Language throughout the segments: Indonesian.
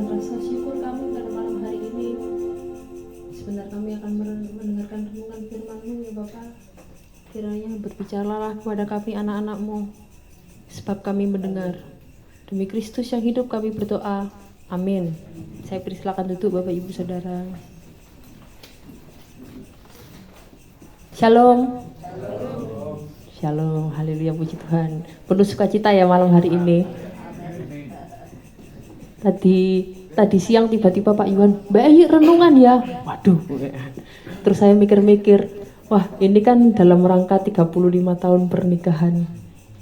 dan rasa syukur kami pada malam hari ini. Sebentar kami akan mendengarkan renungan firman-Mu ya Bapa. Kiranya berbicaralah kepada kami anak-anak-Mu, sebab kami mendengar. Demi Kristus yang hidup kami berdoa. Amin. Saya persilakan duduk Bapak Ibu Saudara. Shalom. Shalom, haleluya, puji Tuhan. Penuh sukacita ya malam hari ini. Tadi siang tiba-tiba Pak Iwan, Mbak Ayi renungan ya. Waduh. Terus saya mikir-mikir, wah ini kan dalam rangka 35 tahun pernikahan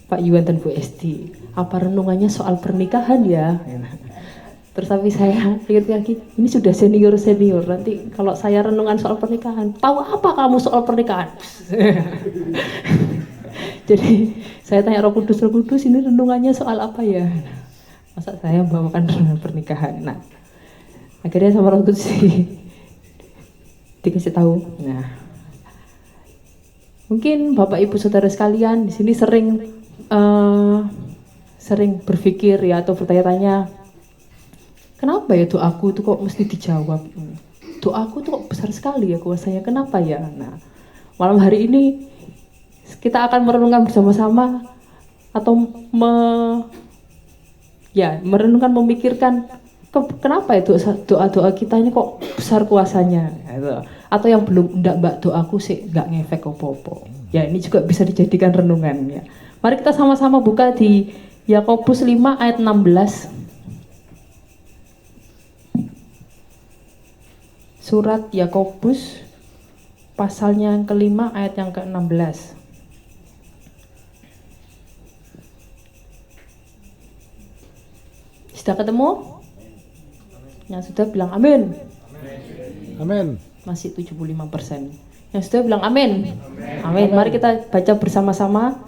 Pak Iwan dan Bu Esti. Apa renungannya soal pernikahan ya? Terus tapi saya pikir lagi, ini sudah senior-senior. Nanti kalau saya renungan soal pernikahan, tahu apa kamu soal pernikahan? Jadi saya tanya Roh Kudus, ini renungannya soal apa ya? Masa saya bawakan renungan pernikahan? Nah, akhirnya sama Roh Kudus dikasih tahu. Nah, mungkin Bapak Ibu Saudara sekalian di sini sering berpikir ya atau bertanya-tanya, kenapa ya doaku itu kok mesti dijawab? Doaku itu kok besar sekali ya kuasanya, kenapa ya? Nah, malam hari ini kita akan merenungkan bersama-sama atau merenungkan, memikirkan kenapa itu doa-doa kita ini kok besar kuasanya, atau yang belum Mbak doaku sih nggak ngefek opo-opo. Ya ini juga bisa dijadikan renungan ya. Mari kita sama-sama buka di Yakobus 5 ayat 16. Surat Yakobus pasalnya yang kelima ayat yang ke-16. Sudah ketemu? Yang sudah bilang amin. Amin. Masih 75%. Yang sudah bilang amin. Amin. Mari kita baca bersama-sama.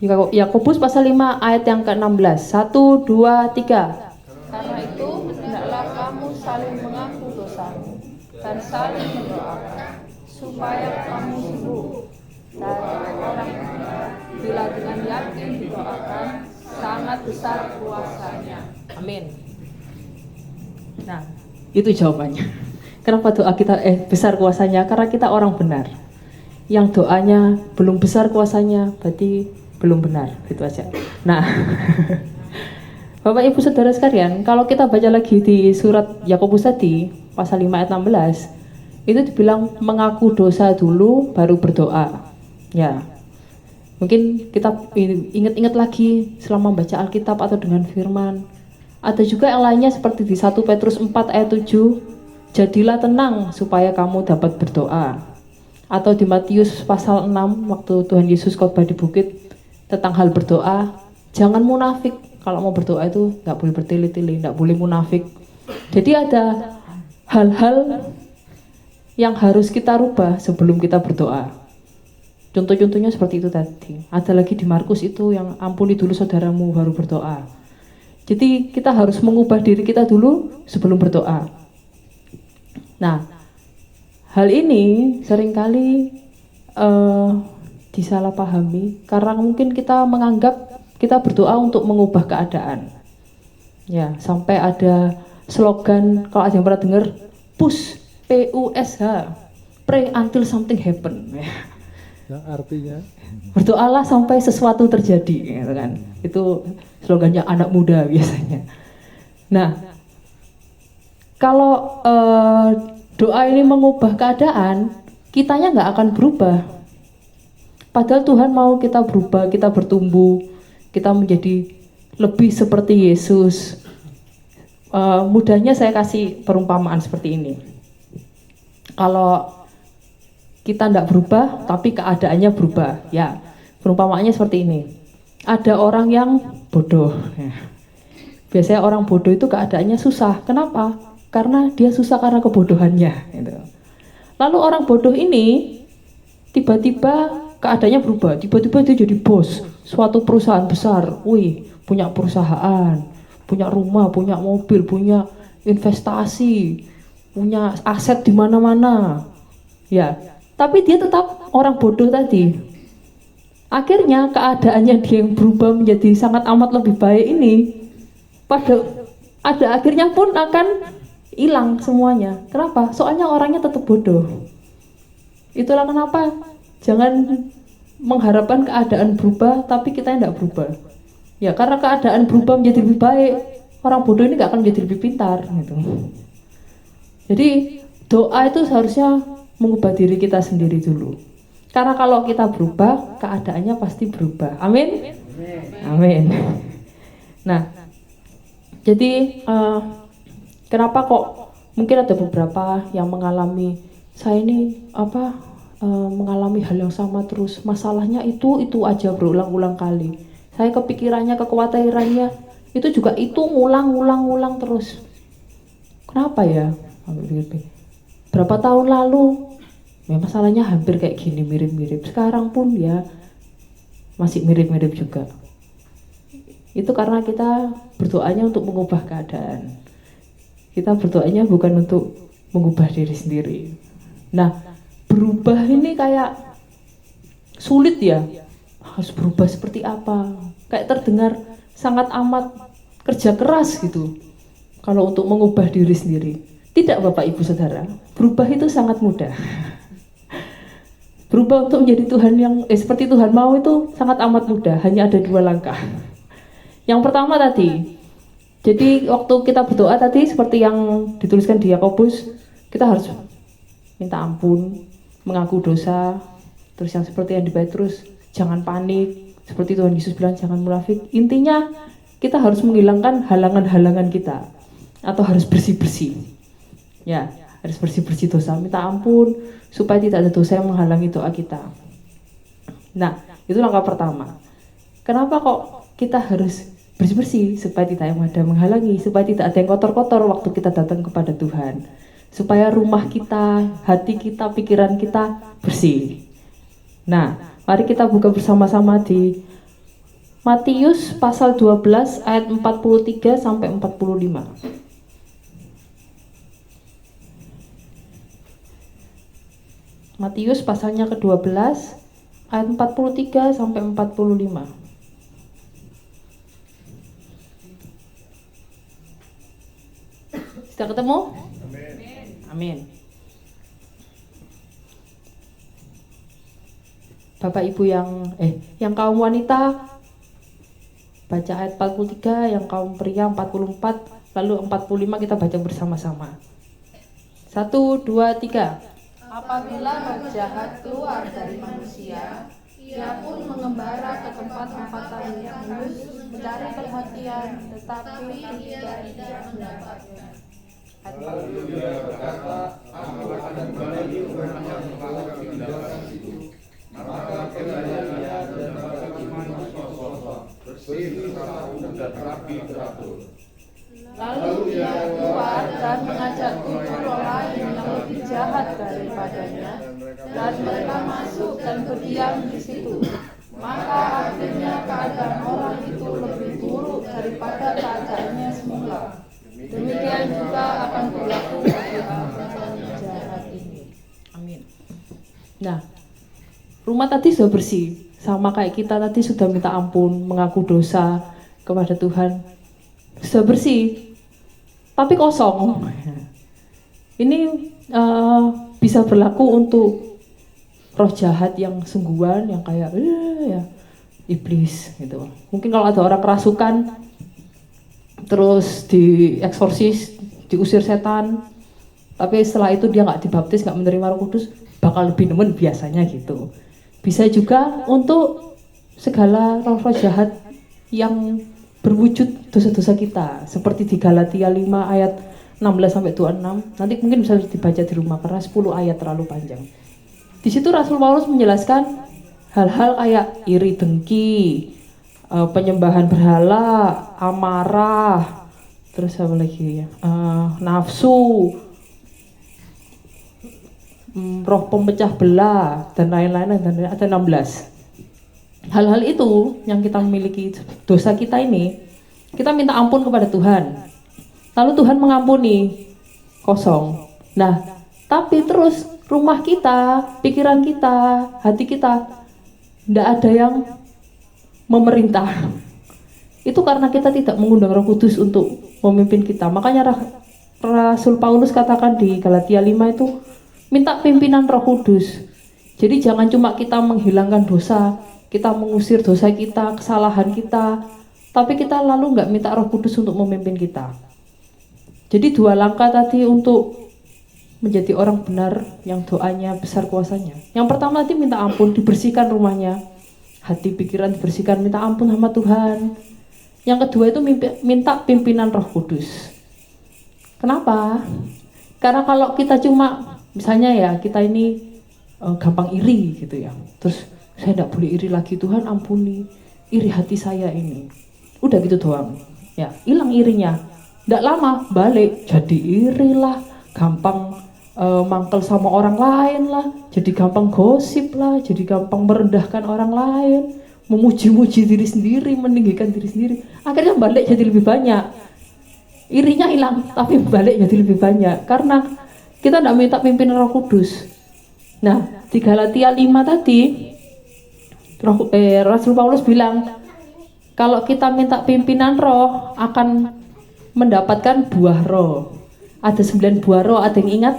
Yakobus pasal 5 ayat yang ke-16. 1, 2, 3. Karena itu hendaklah kamu saling mengaku dosamu dan saling mendoakan supaya kamu sembuh dari orang benar. Bila dengan yakin didoakan, sangat besar kuasanya. Amin. Nah, itu jawabannya. Kenapa doa kita besar kuasanya? Karena kita orang benar. Yang doanya belum besar kuasanya, berarti belum benar. Gitu aja. Nah, Bapak Ibu Saudara sekalian, kalau kita baca lagi di surat Yakobus tadi, pasal 5 ayat 16, itu dibilang mengaku dosa dulu baru berdoa. Ya. Mungkin kita ingat-ingat lagi selama membaca Alkitab atau dengan firman. Ada juga yang lainnya seperti di 1 Petrus 4 ayat 7, jadilah tenang supaya kamu dapat berdoa. Atau di Matius pasal 6 waktu Tuhan Yesus khotbah di bukit tentang hal berdoa, jangan munafik. Kalau mau berdoa itu nggak boleh bertele-tele, nggak boleh munafik. Jadi ada hal-hal yang harus kita rubah sebelum kita berdoa. Contoh-contohnya seperti itu tadi. Ada lagi di Markus itu yang ampuni dulu saudaramu baru berdoa. Jadi kita harus mengubah diri kita dulu sebelum berdoa. Nah, hal ini seringkali disalahpahami karena mungkin kita menganggap kita berdoa untuk mengubah keadaan. Ya, sampai ada slogan, kalau ada yang pernah dengar, push, PUSH, pray until something happen. Yang artinya Berdoalah sampai sesuatu terjadi, gitu kan. Itu slogannya anak muda biasanya. Nah, kalau doa ini mengubah keadaan, kitanya nggak akan berubah. Padahal Tuhan mau kita berubah, kita bertumbuh, kita menjadi lebih seperti Yesus. Mudahnya saya kasih perumpamaan seperti ini. Kalau kita tidak berubah, tapi keadaannya berubah. Ya, perumpamaannya seperti ini. Ada orang yang bodoh. Ya. Biasanya orang bodoh itu keadaannya susah. Kenapa? Karena dia susah karena kebodohannya. Gitu. Lalu orang bodoh ini tiba-tiba keadaannya berubah. Tiba-tiba dia jadi bos suatu perusahaan besar. Wih, punya perusahaan, punya rumah, punya mobil, punya investasi, punya aset di mana-mana. Ya. Tapi dia tetap orang bodoh tadi. Akhirnya keadaannya dia yang berubah menjadi sangat amat lebih baik ini, pada ada akhirnya pun akan hilang semuanya. Kenapa? Soalnya orangnya tetap bodoh. Itulah kenapa jangan mengharapkan keadaan berubah tapi kita tidak berubah. Ya karena keadaan berubah menjadi lebih baik, orang bodoh ini gak akan menjadi lebih pintar gitu. Jadi doa itu seharusnya mengubah diri kita sendiri dulu. Karena kalau kita berubah, keadaannya pasti berubah. Amin. Amin. Nah, jadi kenapa kok mungkin ada beberapa yang mengalami saya ini mengalami hal yang sama terus, masalahnya itu aja berulang-ulang kali. Saya kepikirannya, kekhawatirannya itu juga itu ngulang terus. Kenapa ya? Berapa tahun lalu ya masalahnya hampir kayak gini, mirip-mirip. Sekarang pun ya masih mirip-mirip juga. Itu karena kita berdoanya untuk mengubah keadaan. Kita berdoanya bukan untuk mengubah diri sendiri. Nah, berubah ini kayak sulit ya. Harus berubah seperti apa? Kayak terdengar sangat amat kerja keras gitu. Kalau untuk mengubah diri sendiri. Tidak Bapak Ibu Saudara, berubah itu sangat mudah. Berubah untuk menjadi Tuhan yang seperti Tuhan mau itu sangat amat mudah. Hanya ada 2 langkah. Yang pertama tadi, jadi waktu kita berdoa tadi seperti yang dituliskan di Yakobus, kita harus minta ampun, mengaku dosa, terus yang seperti yang di Petrus, jangan panik, seperti Tuhan Yesus bilang jangan munafik. Intinya kita harus menghilangkan halangan-halangan kita, atau harus bersih-bersih. Ya, harus bersih-bersih dosa, minta ampun supaya tidak ada dosa yang menghalangi doa kita. Nah, itu langkah pertama. Kenapa kok kita harus bersih-bersih? Supaya tidak ada menghalangi, supaya tidak ada yang kotor-kotor waktu kita datang kepada Tuhan. Supaya rumah kita, hati kita, pikiran kita bersih. Nah, mari kita buka bersama-sama di Matius pasal 12 ayat 43 sampai 45. Matius pasalnya ke-12 ayat 43 sampai 45. Sudah ketemu? Amin. Bapak Ibu yang kaum wanita baca ayat 43, yang kaum pria 44, lalu 45 kita baca bersama-sama. 1, 2, 3. Apabila roh jahat keluar dari manusia, ia pun mengembara ke tempat-tempat yang mulus mencari perhatian, tetapi tidak mendapatnya. Lalu dia berkata, aku akan kembali ke rumah yang telah ditinggalkan itu. Maka kiranya dia dan bagi manusia kosong, bersih, rapi dan rapi teratur. Lalu ia keluar dan mengajak 7 roh lain yang lebih jahat daripadanya, dan mereka masuk dan berdiam di situ. Maka akhirnya keadaan orang itu lebih buruk daripada keadaannya semula. Demikian juga akan berlaku bagi orang jahat ini. Amin. Nah, rumah tadi sudah bersih, sama kayak kita tadi sudah minta ampun, mengaku dosa kepada Tuhan, sudah bersih, tapi kosong. Ini bisa berlaku untuk roh jahat yang sungguhan, yang kayak ya, iblis gitu. Mungkin kalau ada orang kerasukan, terus dieksorsis, diusir setan, tapi setelah itu dia nggak dibaptis, nggak menerima Roh Kudus, bakal lebih nemen biasanya gitu. Bisa juga untuk segala roh-roh jahat yang berwujud dosa-dosa kita, seperti di Galatia 5 ayat 16 sampai 26. Nanti mungkin bisa dibaca di rumah karena 10 ayat terlalu panjang. Di situ Rasul Paulus menjelaskan hal-hal kayak iri dengki, penyembahan berhala, amarah, terus apa lagi ya, nafsu, roh pemecah belah, dan lain-lain, dan ada 16. Hal-hal itu yang kita miliki, dosa kita ini, kita minta ampun kepada Tuhan, lalu Tuhan mengampuni, kosong. Nah, tapi terus rumah kita, pikiran kita, hati kita, tidak ada yang memerintah, Itu karena kita tidak mengundang Roh Kudus untuk memimpin kita. Makanya Rasul Paulus katakan di Galatia 5 itu, minta pimpinan Roh Kudus. Jadi jangan cuma kita menghilangkan dosa, kita mengusir dosa kita, kesalahan kita, tapi kita lalu nggak minta Roh Kudus untuk memimpin kita. Jadi 2 langkah tadi untuk menjadi orang benar yang doanya besar kuasanya. Yang pertama tadi minta ampun, dibersihkan rumahnya, hati pikiran dibersihkan, minta ampun sama Tuhan. Yang kedua itu minta pimpinan Roh Kudus. Kenapa? Karena kalau kita cuma misalnya ya kita ini gampang iri gitu ya, terus saya tidak boleh iri lagi, Tuhan ampuni iri hati saya ini, udah gitu doang ya, hilang irinya. Tidak lama balik jadi iri lah, gampang mangkel sama orang lain lah, jadi gampang gosip lah, jadi gampang merendahkan orang lain, memuji-muji diri sendiri, meninggikan diri sendiri. Akhirnya balik jadi lebih banyak, irinya hilang tapi balik jadi lebih banyak karena kita tidak minta pimpinan Roh Kudus. Nah di Galatia 5 tadi Rasul Paulus bilang kalau kita minta pimpinan roh akan mendapatkan buah roh. Ada 9 buah roh, ada yang ingat?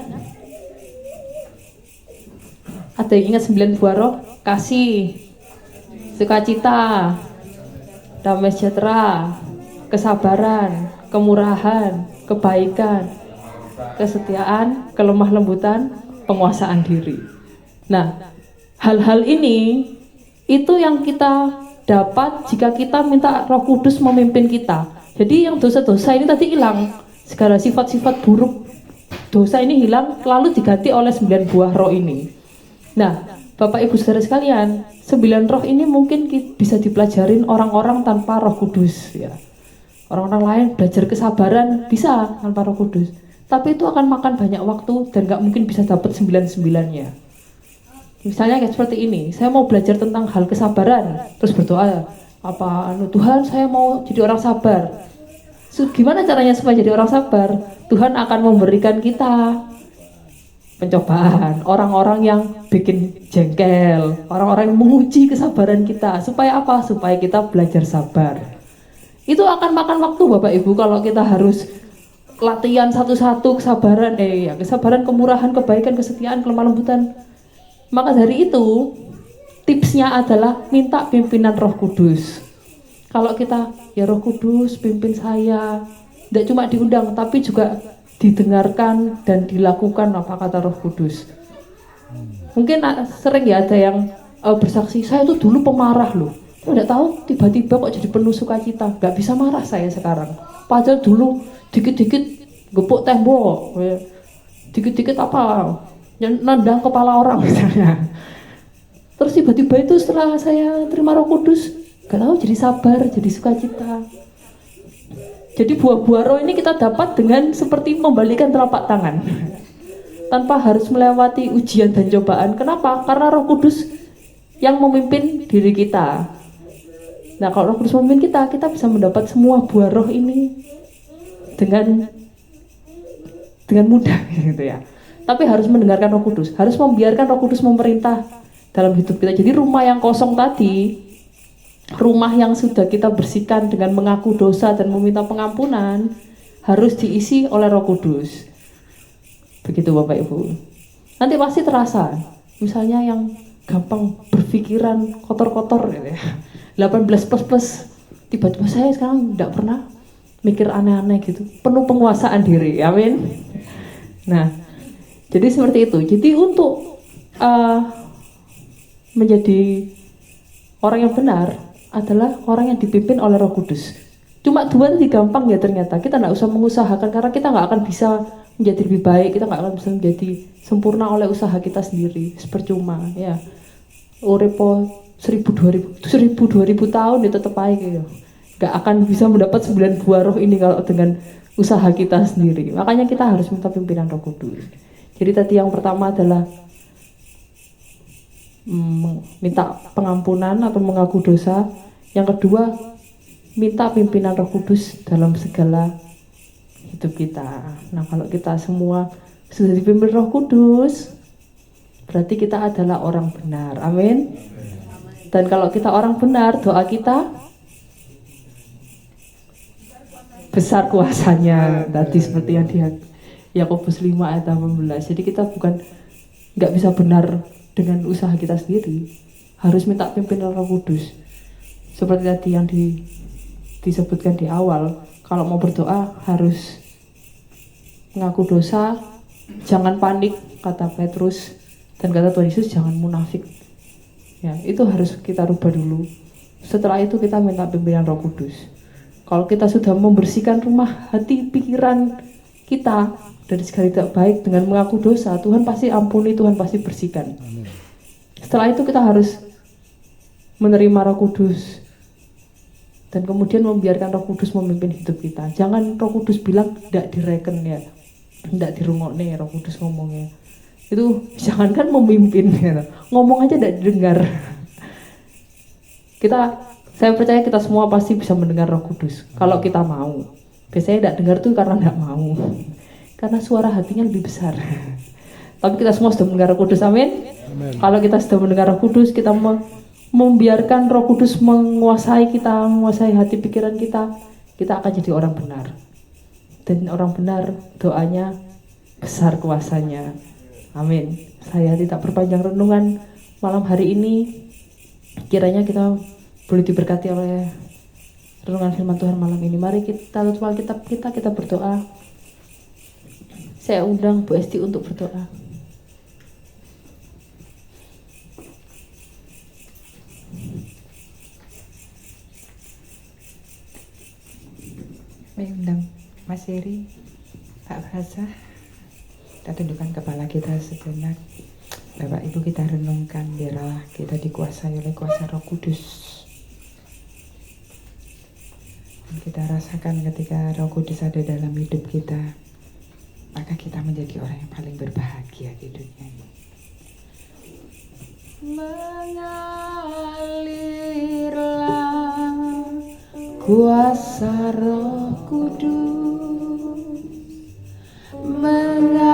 Ada yang ingat 9 buah roh? Kasih, sukacita, damai sejahtera, kesabaran, kemurahan, kebaikan, kesetiaan, kelemah lembutan, penguasaan diri. Nah, hal-hal ini itu yang kita dapat jika kita minta Roh Kudus memimpin kita. Jadi yang dosa-dosa ini tadi hilang, segala sifat-sifat buruk dosa ini hilang, lalu diganti oleh 9 buah roh ini. Nah, Bapak Ibu Saudara sekalian, 9 roh ini mungkin bisa dipelajarin orang-orang tanpa Roh Kudus ya. Orang-orang lain belajar kesabaran bisa tanpa Roh Kudus, tapi itu akan makan banyak waktu dan gak mungkin bisa dapat 9-9-nya. Misalnya kayak seperti ini, saya mau belajar tentang hal kesabaran, terus berdoa, Tuhan saya mau jadi orang sabar. Gimana caranya supaya jadi orang sabar? Tuhan akan memberikan kita pencobaan, orang-orang yang bikin jengkel, orang-orang yang menguji kesabaran kita. Supaya apa? Supaya kita belajar sabar. Itu akan makan waktu Bapak Ibu kalau kita harus latihan satu-satu kesabaran, kesabaran, kemurahan, kebaikan, kesetiaan, kelemah lembutan. Maka dari itu tipsnya adalah minta pimpinan Roh Kudus. Kalau kita ya Roh Kudus pimpin saya, tidak cuma diundang tapi juga didengarkan dan dilakukan apa kata Roh Kudus. Mungkin sering ya ada yang bersaksi, saya itu dulu pemarah loh, tidak tahu tiba-tiba kok jadi penuh sukacita, nggak bisa marah saya sekarang. Padahal dulu dikit-dikit gepuk tembok, dikit-dikit nendang kepala orang misalnya. Terus tiba-tiba itu setelah saya terima Roh Kudus, gak tahu jadi sabar, jadi sukacita. Jadi buah-buah roh ini kita dapat dengan seperti membalikan telapak tangan tanpa harus melewati ujian dan cobaan. Kenapa? Karena Roh Kudus yang memimpin diri kita. Nah kalau Roh Kudus memimpin kita, kita bisa mendapat semua buah roh ini dengan mudah gitu ya. Tapi harus mendengarkan Roh Kudus, harus membiarkan Roh Kudus memerintah dalam hidup kita. Jadi rumah yang kosong tadi, rumah yang sudah kita bersihkan dengan mengaku dosa dan meminta pengampunan, harus diisi oleh Roh Kudus. Begitu Bapak Ibu. Nanti pasti terasa. Misalnya yang gampang berpikiran kotor-kotor gitu ya, 18 plus, tiba-tiba saya sekarang tidak pernah mikir aneh-aneh gitu, penuh penguasaan diri. Amin. Nah, jadi seperti itu. Jadi untuk menjadi orang yang benar adalah orang yang dipimpin oleh Roh Kudus. Cuma 2 tadi gampang ya ternyata. Kita nggak usah mengusahakan karena kita nggak akan bisa menjadi lebih baik. Kita nggak akan bisa menjadi sempurna oleh usaha kita sendiri. Percuma ya. Urepo 1000-2000 tahun ya tetap aja gitu. Nggak akan bisa mendapat 9 buah roh ini kalau dengan usaha kita sendiri. Makanya kita harus minta pimpinan Roh Kudus. Jadi tadi yang pertama adalah minta pengampunan atau mengaku dosa. Yang kedua, minta pimpinan Roh Kudus dalam segala hidup kita. Nah, kalau kita semua sudah dipimpin Roh Kudus, berarti kita adalah orang benar. Amin. Dan kalau kita orang benar, doa kita besar kuasanya tadi seperti yang di Yakobus 5 ayat 18. Jadi kita nggak bisa benar dengan usaha kita sendiri, harus minta pimpinan Roh Kudus. Seperti tadi yang disebutkan di awal, kalau mau berdoa harus mengaku dosa, jangan panik kata Petrus, dan kata Tuhan Yesus jangan munafik. Ya, itu harus kita rubah dulu. Setelah itu kita minta pimpinan Roh Kudus. Kalau kita sudah membersihkan rumah, hati, pikiran kita dari segala tidak baik dengan mengaku dosa, Tuhan pasti ampuni, Tuhan pasti bersihkan. Amin. Setelah itu kita harus menerima Roh Kudus dan kemudian membiarkan Roh Kudus memimpin hidup kita. Jangan Roh Kudus bilang tidak direken ya, tidak dirungokne Roh Kudus ngomongnya. Itu jangankan memimpin ya, ngomong aja tidak didengar. Saya percaya kita semua pasti bisa mendengar Roh Kudus kalau kita mau. Biasanya tidak dengar tuh karena tidak mau, karena suara hatinya lebih besar. Tapi kita semua sudah mendengar Roh Kudus, amin. Kalau kita sudah mendengar Roh Kudus, kita membiarkan Roh Kudus menguasai kita, menguasai hati pikiran kita akan jadi orang benar. Dan orang benar doanya besar kuasanya, amin. Saya tidak perpanjang renungan malam hari ini. Kiranya kita boleh diberkati oleh renungan firman Tuhan malam ini. Mari kita tutup Alkitab kita berdoa. Saya undang Bu Esti untuk berdoa. Saya undang Mas Heri, Pak Frasa. Kita tundukkan kepala kita sejenak. Bapak Ibu, kita renungkan biarlah kita dikuasai oleh kuasa Roh Kudus. Dan kita rasakan ketika Roh Kudus ada dalam hidup kita, maka kita menjadi orang yang paling berbahagia di dunia ini. Mengalirlah kuasa Roh Kudus, mengalirlah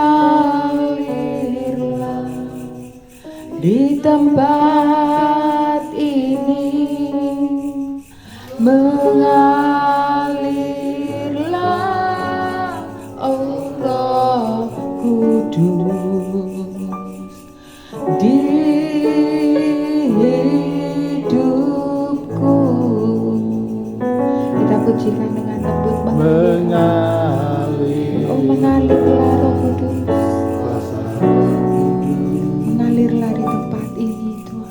di tempat ini, mengalirlah oh Roh Kudus di hidupku. Kita pujikan dengan lembut, Mengalir. oh mengalirlah Roh Kudus, mengalirlah di tempat ini Tuhan.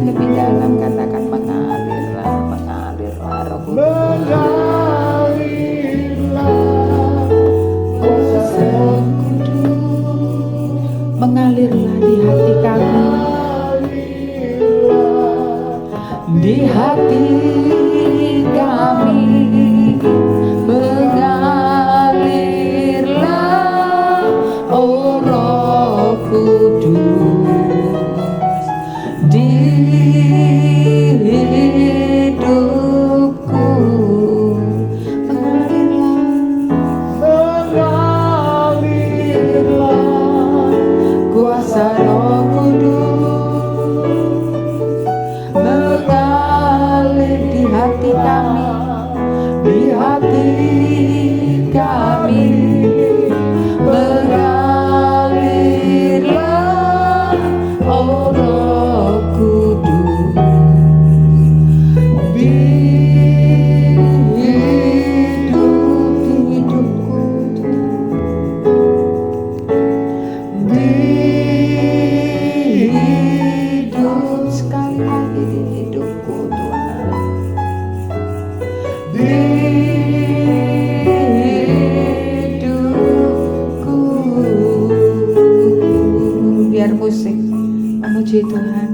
Lebih dalam katakan mengalirlah Roh Kudus. Kuasa Roh Kudus mengalirlah di hati kami, di hati kami, mengalirlah oh Roh Kudus di hidupku. Mengalirlah kuasa Roh Kudus, mengalir di hati kami, di hati kami, mengalirlah oh Roh Kudus di hidupku, di hidup, sekali lagi di hidupku Tuhan, di hidupku. Biar musik memuji Tuhan.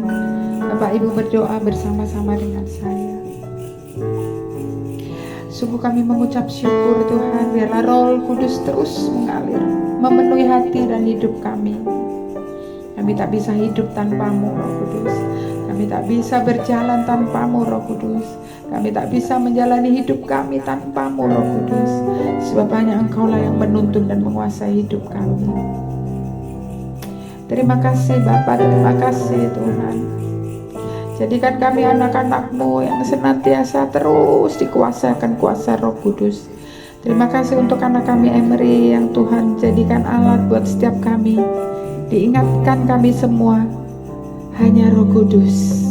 Bapak Ibu berdoa bersama-sama dengan saya. Sungguh kami mengucap syukur Tuhan, biarlah Roh Kudus terus mengalir, memenuhi hati dan hidup kami. Kami tak bisa hidup tanpa-Mu Roh Kudus. Kami tak bisa berjalan tanpa-Mu, Roh Kudus. Kami tak bisa menjalani hidup kami tanpa-Mu, Roh Kudus. Sebab hanya Engkau-Lah yang menuntun dan menguasai hidup kami. Terima kasih Bapa, terima kasih Tuhan. Jadikan kami anak-anak-Mu yang senantiasa terus dikuasakan kuasa Roh Kudus. Terima kasih untuk anak kami Emery yang Tuhan jadikan alat buat setiap kami. Diingatkan kami semua, hanya Roh Kudus,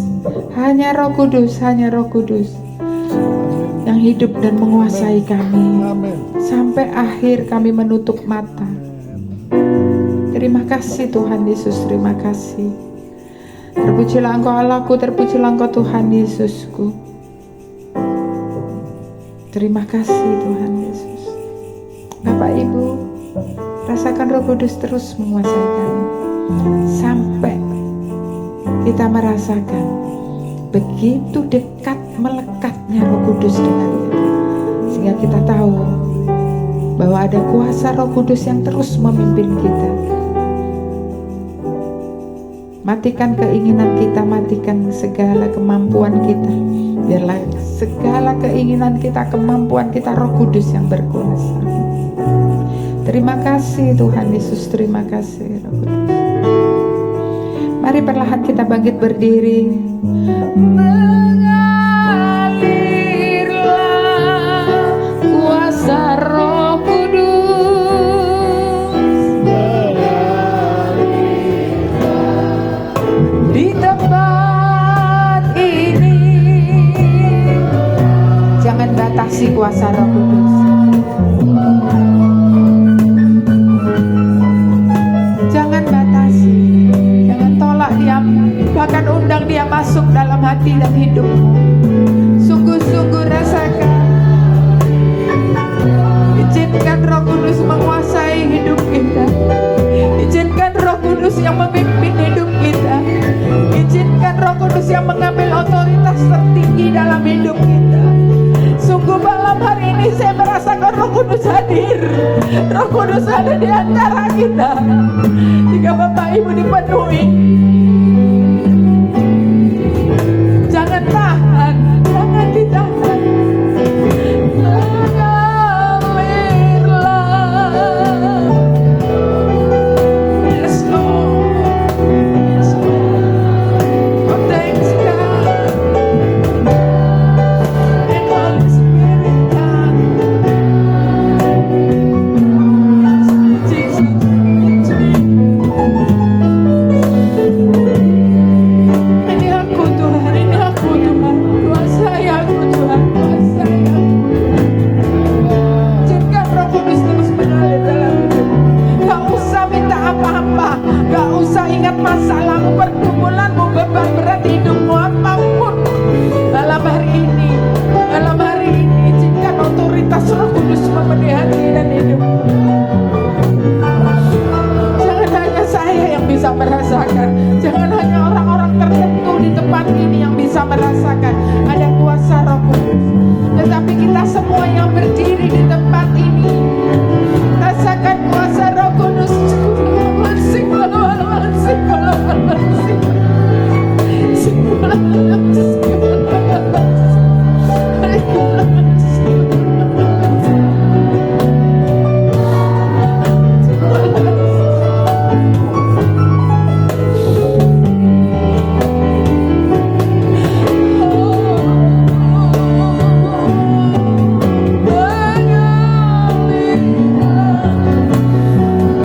hanya Roh Kudus, hanya Roh Kudus yang hidup dan menguasai kami Amin. sampai akhir kami menutup mata. Terima kasih Tuhan Yesus, terima kasih. Terpujilah Engkau Allahku, terpujilah Engkau Tuhan Yesusku. Terima kasih Tuhan Yesus. Bapak Ibu, rasakan Roh Kudus terus menguasai kami sampai kita merasakan begitu dekat melekatnya Roh Kudus dengan kita, sehingga kita tahu bahwa ada kuasa Roh Kudus yang terus memimpin kita. Matikan keinginan kita, matikan segala kemampuan kita. Biarlah segala keinginan kita, kemampuan kita, Roh Kudus yang berkuasa. Terima kasih Tuhan Yesus, terima kasih Roh Kudus. Mari perlahan kita bangkit berdiri. Mengalirlah kuasa Roh Kudus di tempat ini. Jangan batasi kuasa Roh Kudus. Jangan batasi, jangan tolak dia, bahkan undang dia masuk dalam hati dan hidupmu. Sungguh-sungguh rasakan, izinkan Roh Kudus menguasai hidup kita. Izinkan Roh Kudus yang memimpin hidup kita. Izinkan Roh Kudus yang mengambil otoritas tertinggi dalam hidup kita. Sungguh malam hari ini saya merasakan Roh Kudus hadir. Roh Kudus ada di antara kita. Jika Bapak Ibu dipenuhi, jangan tahan, jangan ditahan. Mengalirlah. Yes Lord, yes Lord. Oh thanks God. And Holy Spirit God. Jesus, ini aku Tuhan, ini aku Tuhan. Kuasai aku Tuhan, kuasai aku. Izinkan Roh Kudus terus mengalir dalam hidupmu. Gak usah minta apa-apa, gak usah ingat masalahmu, pergumulanmu, beban berat hidupmu, apapun. Dalam hari ini izinkan otoritas Roh Kudus memenuhi hati dan hidupmu. Jangan hanya saya yang bisa merasakan, jangan hanya orang-orang tertentu di tempat ini yang bisa merasakan ada kuasa Roh Kudus, tetapi kita semua yang berdiri di tempat ini rasakan kuasa Roh Kudus.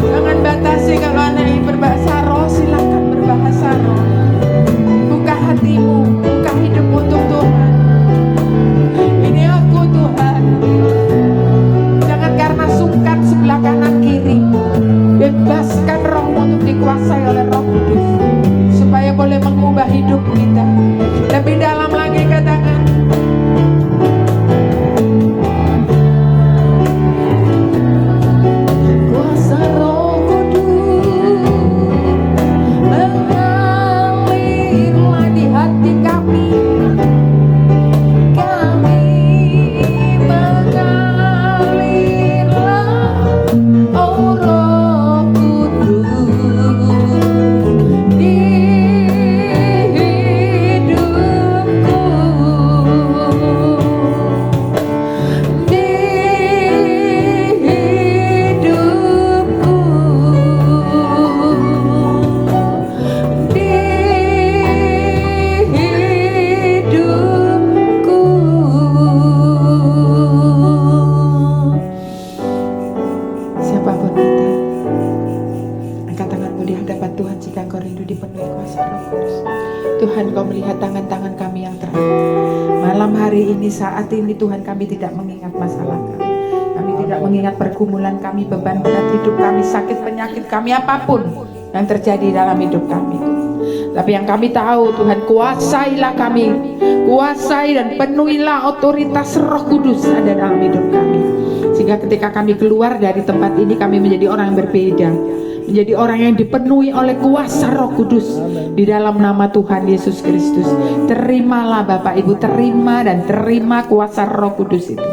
Jangan batasi, kalau anak ini berbahasa roh, silakan berbahasa roh. Buka hatimu, buka hidupmu untuk Tuhan. Ini aku Tuhan. Jangan karena sungkan sebelah kanan kiri. Bebaskan rohmu untuk dikuasai oleh Roh Kudus, supaya boleh mengubah hidup kita. Lebih dalam lagi katakan, kuasa Roh Kudus mengalirlah di hati kami. Kami mengalirlah, oh Roh Kudus, di Engkau melihat tangan-tangan kami yang terang. Malam hari ini, saat ini Tuhan, kami tidak mengingat masalah kami. Kami tidak mengingat pergumulan kami, beban berat hidup kami, sakit penyakit kami, apapun yang terjadi dalam hidup kami. Tapi yang kami tahu, Tuhan, kuasailah kami, kuasai dan penuhilah otoritas Roh Kudus ada dalam hidup kami. Sehingga ketika kami keluar dari tempat ini, kami menjadi orang yang berbeda, menjadi orang yang dipenuhi oleh kuasa Roh Kudus di dalam nama Tuhan Yesus Kristus. Terimalah Bapak Ibu, terima dan terima kuasa Roh Kudus itu.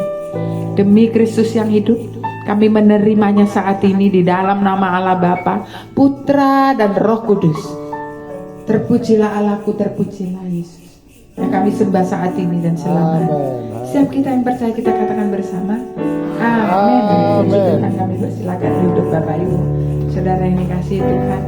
Demi Kristus yang hidup, kami menerimanya saat ini di dalam nama Allah Bapa, Putra dan Roh Kudus. Terpujilah Allahku, terpujilah Yesus yang kami sembah saat ini dan selamanya. Setiap kita yang percaya, kita katakan bersama, amin. Puji Tuhan, kami persilakan duduk Bapak Ibu, saudara yang dikasihi Tuhan.